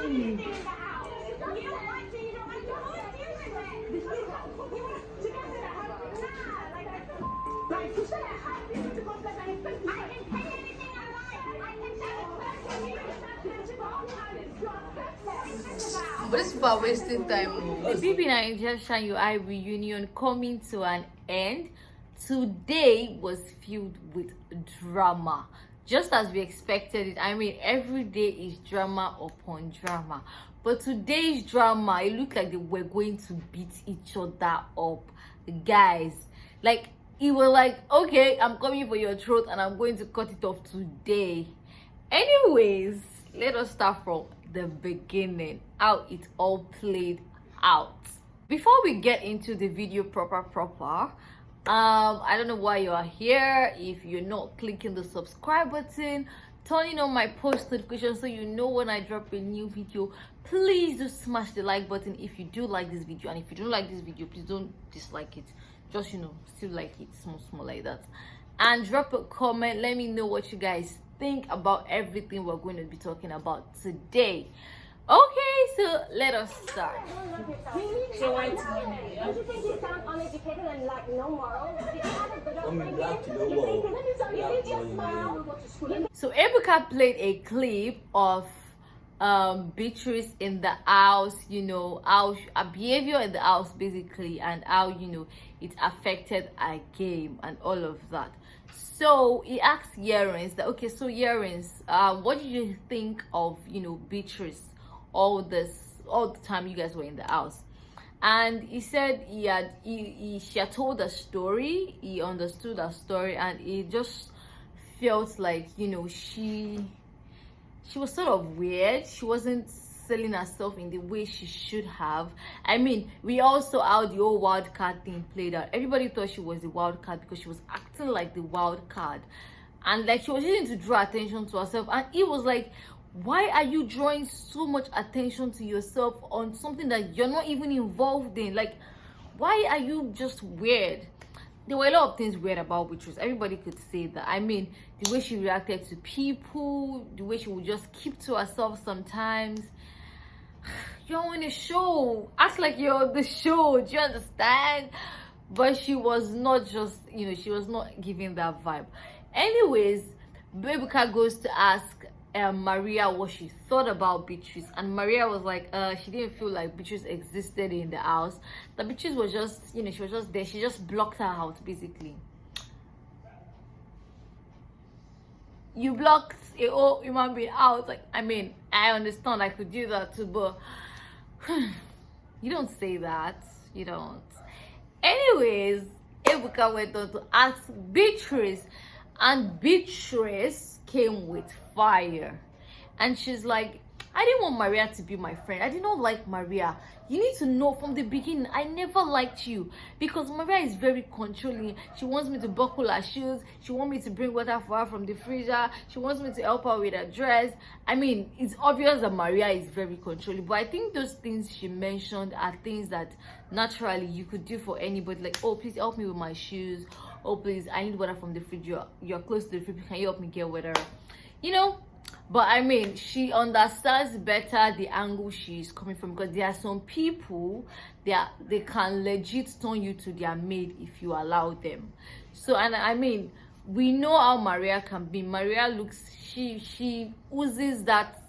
But this people are wasting time. The BB Nigeria Shine Your Eye reunion coming to an end. Today was filled with drama, just as we expected it. I mean, every day is drama upon drama, but today's drama, it looked like they were going to beat each other up, guys. Like, it was like, okay, I'm coming for your throat and I'm going to cut it off today. Anyways, let us start from the beginning, how it all played out. Before we get into the video proper, I don't know why you are here. If you're not clicking the subscribe button, turning on my post notifications so you know when I drop a new video, please do smash the like button if you do like this video. And if you don't like this video, please don't dislike it, just, you know, still like it small like that, and drop a comment. Let me know what you guys think about everything we're going to be talking about today. Okay, so let us start. So why don't you think you sound uneducated and like no morals? So Ebuka played a clip of Beatrice in the house, you know, how her behavior in the house basically, and how, you know, it affected her game and all of that. So he asked Yerins that, okay, so Yerins, what did you think of, you know, Beatrice all the time you guys were in the house? And he said she had told a story, he understood her story, and he just felt like, you know, she was sort of weird. She wasn't selling herself in the way she should have. I mean, we all saw how the whole wild card thing played out. Everybody thought she was the wild card because she was acting like the wild card, and like she was using to draw attention to herself. And he was like, why are you drawing so much attention to yourself on something that you're not even involved in? Like, why are you just weird? There were a lot of things weird about Beatrice. Everybody could say that. I mean, the way she reacted to people, the way she would just keep to herself sometimes. You're on a show, act like you're on the show, do you understand? But she was not just, you know, she was not giving that vibe. Anyways, Bebuka goes to ask Maria what she thought about Beatrice, and Maria was like, she didn't feel like Beatrice existed in the house. That Beatrice was just, you know, she was just there. She just blocked her out, basically. You blocked a whole human being out. Like, I mean, I understand, I could do that too, but you don't say that. You don't. Anyways, Ebuka went on to ask Beatrice, and Beatrice came with fire, and she's like, I didn't want Maria to be my friend. I did not like Maria. You need to know from the beginning, I never liked you, because Maria is very controlling. She wants me to buckle her shoes. She wants me to bring water for her from the freezer. She wants me to help her with her dress. I mean, it's obvious that Maria is very controlling, but I think those things she mentioned are things that naturally you could do for anybody. Like, oh, please help me with my shoes. Oh, please, I need water from the fridge. You're close to the fridge. Can you help me get water? You know? But I mean, she understands better the angle she's coming from, because there are some people they can legit turn you to their maid if you allow them. So, and I mean, we know how Maria can be. Maria looks, she oozes that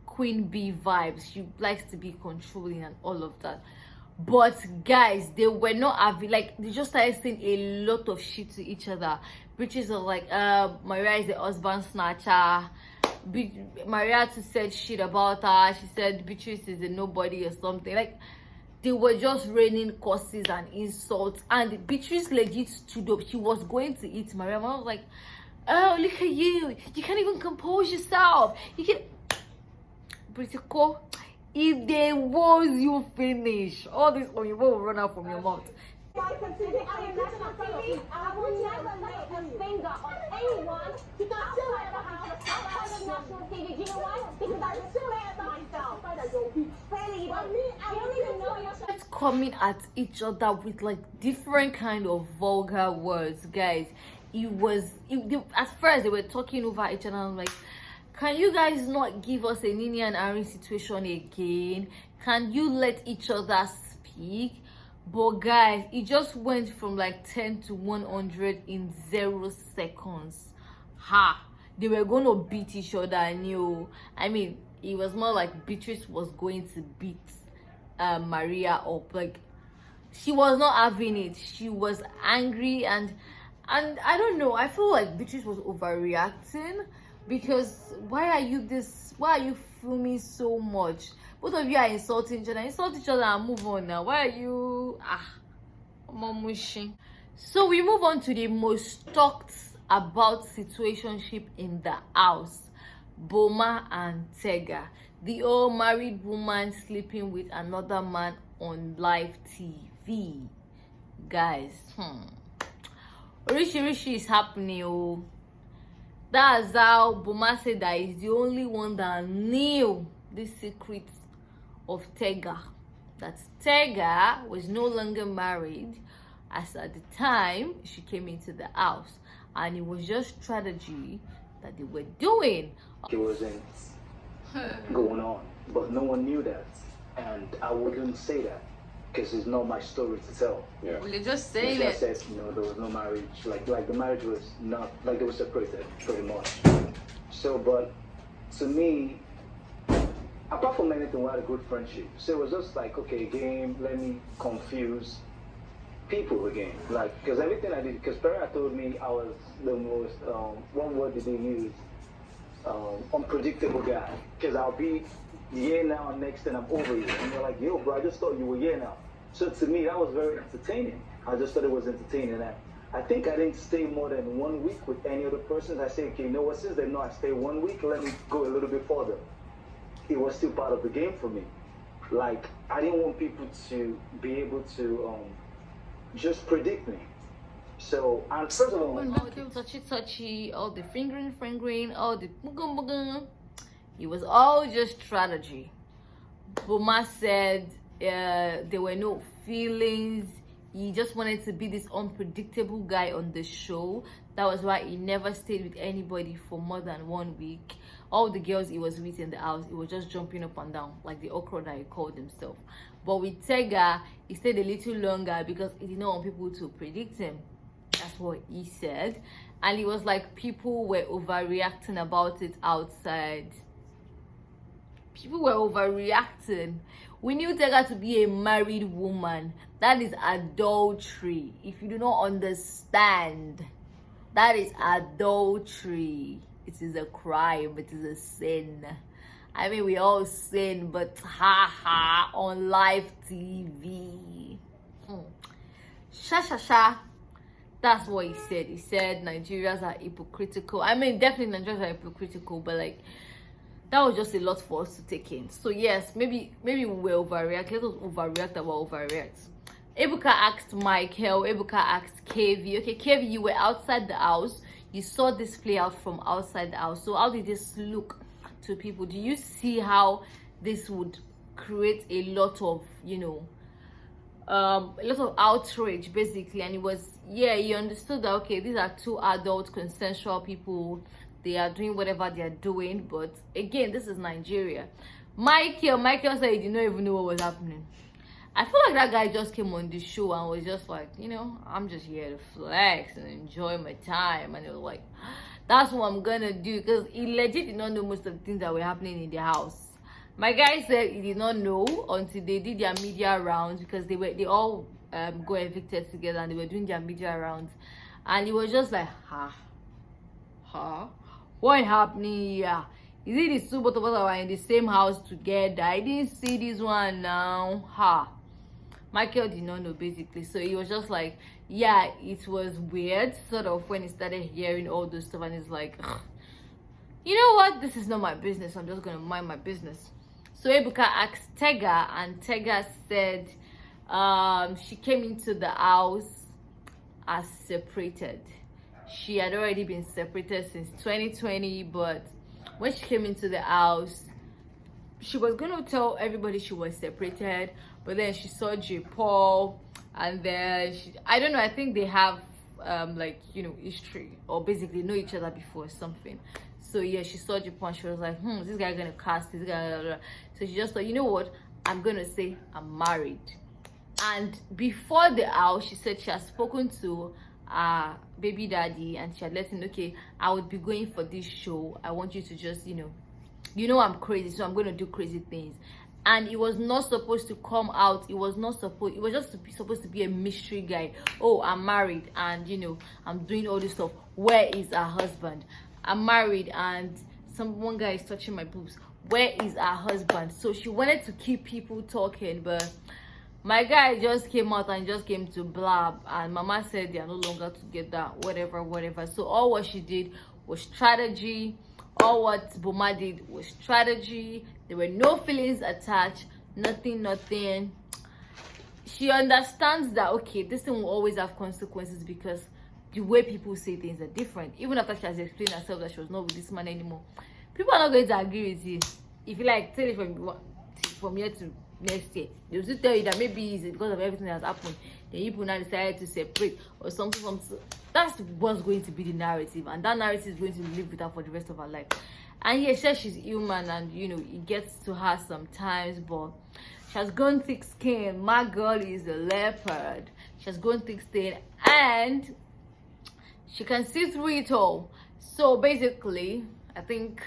queen bee vibes. She likes to be controlling and all of that. But guys, they were not having, like, they just started saying a lot of shit to each other. Beatrice was like, Maria is the husband snatcher. Maria too said shit about her. She said Beatrice is a nobody or something. Like, they were just raining curses and insults, and Beatrice legit stood up. She was going to eat Maria. I was like, oh, look at you, you can't even compose yourself. You can, pretty cool. If there was, you finish all this on your will run out from your mouth. I will never lay a finger on anyone outside of the house, outside of national TV. You know why? Because I still am myself. I don't even know yourself. Coming at each other with like different kind of vulgar words, guys. At first they were talking over each other. I'm like, can you guys not give us a Nini and Aaron situation again? Can you let each other speak? But guys, it just went from like 10 to 100 in 0 seconds. Ha! They were going to beat each other. I knew. I mean, it was more like Beatrice was going to beat Maria up. Like, she was not having it. She was angry, and I don't know. I feel like Beatrice was overreacting, because why are you filming so much? Both of you are insulting each other. Insult each other and move on now. Why are you mamushing? So we move on to the most talked about situationship in the house. Boma and Tega, the old married woman sleeping with another man on live TV. Guys, Rishi is happening. Oh, that's how Boma said that he's the only one that knew the secret of Tega. That Tega was no longer married as at the time she came into the house, and it was just strategy that they were doing. It wasn't going on, but no one knew that, and I wouldn't say that because it's not my story to tell. Yeah. Well, you just say it. I said, there was no marriage. Like the marriage was not, like they were separated pretty much. So, but to me, apart from anything, we had a good friendship. So it was just like, okay, game, let me confuse people again. Like, because everything I did, because Pereira told me I was the most, one word did they use? Unpredictable guy. Because I'll be here now and next and I'm over you. And you're like, yo, bro, I just thought you were here now. So to me, that was very entertaining. I just thought it was entertaining. And I think I didn't stay more than 1 week with any other person. I say, okay, you know what, since they know I stay 1 week, let me go a little bit further. It was still part of the game for me. Like, I didn't want people to be able to just predict me. So, and first of all, all the touchy, all the fingering, all the mugum. It was all just strategy. Boma said there were no feelings. He just wanted to be this unpredictable guy on the show. That was why he never stayed with anybody for more than 1 week. All the girls he was with in the house, he was just jumping up and down like the okra that he called himself. But with Tega, he stayed a little longer because he did not want people to predict him. That's what he said. And it was like people were overreacting about it outside. People were overreacting. We knew Tega to be a married woman. That is adultery. If you do not understand, that is adultery. It is a crime. It is a sin. I mean, we all sin, but on live TV. Sha. That's what he said. He said Nigerians are hypocritical. I mean, definitely Nigerians are hypocritical, but like, that was just a lot for us to take in. So yes, maybe we will overreact. Let us overreact about overreact. Ebuka asked Michael. Ebuka asked KV. Okay, KV, you were outside the house. You saw this play out from outside the house. So how did this look to people? Do you see how this would create a lot of, a lot of outrage basically? And it was, you understood that, okay, these are two adult consensual people. They are doing whatever they are doing, but again, this is Nigeria. Michael said he did not even know what was happening. I feel like that guy just came on the show and was just like, I'm just here to flex and enjoy my time. And it was like, that's what I'm gonna do, because he legit did not know most of the things that were happening in the house. My guy said he did not know until they did their media rounds, because they all got evicted together and they were doing their media rounds, and he was just like, what happening here? Is it the two both of us are in the same house together? I didn't see this one now. Michael did not know basically, so he was just like, it was weird sort of when he started hearing all those stuff, and he's like, you know what, this is not my business, I'm just gonna mind my business. So Ebuka asked Tega, and Tega said she came into the house as separated. She had already been separated since 2020, but when she came into the house, she was going to tell everybody she was separated, but then she saw J. Paul, and then I don't know, I think they have history, or basically know each other before or something. So yeah, she saw the point. She was like, is this guy gonna cast this guy? So she just thought, you know what, I'm gonna say I'm married. And before the hour, she said she has spoken to baby daddy, and she had let him know, okay, I would be going for this show. I want you to just, I'm crazy, so I'm gonna do crazy things. And it was not supposed to come out. It was just supposed to be a mystery guy. Oh, I'm married, and I'm doing all this stuff. Where is her husband? I'm married, and one guy is touching my boobs. Where is her husband? So she wanted to keep people talking, but my guy just came out and just came to blab, and mama said they are no longer together, whatever. So all what she did was strategy. All what Boma did was strategy. There were no feelings attached, nothing. She understands that, okay, this thing will always have consequences because the way people say things are different. Even after she has explained herself that she was not with this man anymore, people are not going to agree with you. If you like, tell it from here to next year, they will tell you that maybe it's because of everything that has happened, then people now decided to separate or something. That's what's going to be the narrative, and that narrative is going to live with her for the rest of her life. And yeah, she says she's human, and it gets to her sometimes, but she has grown thick skin. My girl is a leopard. She has grown thick skin, and she can see through it all. So basically, I think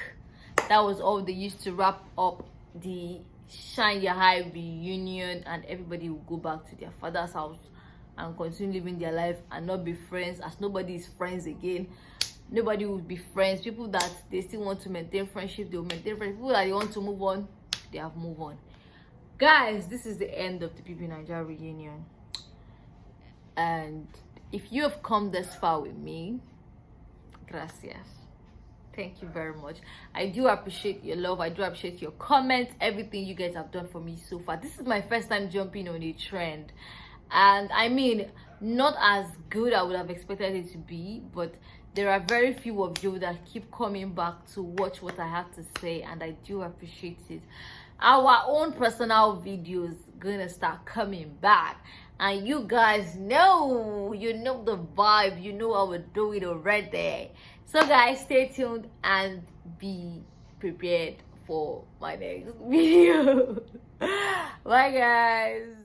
that was all they used to wrap up the Shine Your High reunion, and everybody will go back to their father's house and continue living their life and not be friends, as nobody is friends again. Nobody will be friends. People that they still want to maintain friendship, they will maintain friendship. People that they want to move on, they have moved on. Guys, this is the end of the PP Nigeria reunion, and if you have come this far with me, gracias. Thank you very much. I do appreciate your love. I do appreciate your comments, everything you guys have done for me so far. This is my first time jumping on a trend, and I mean, not as good I would have expected it to be, but there are very few of you that keep coming back to watch what I have to say, and I do appreciate it. Our own personal videos gonna start coming back, and you guys know, the vibe, I would do it already. So guys, stay tuned and be prepared for my next video. Bye guys.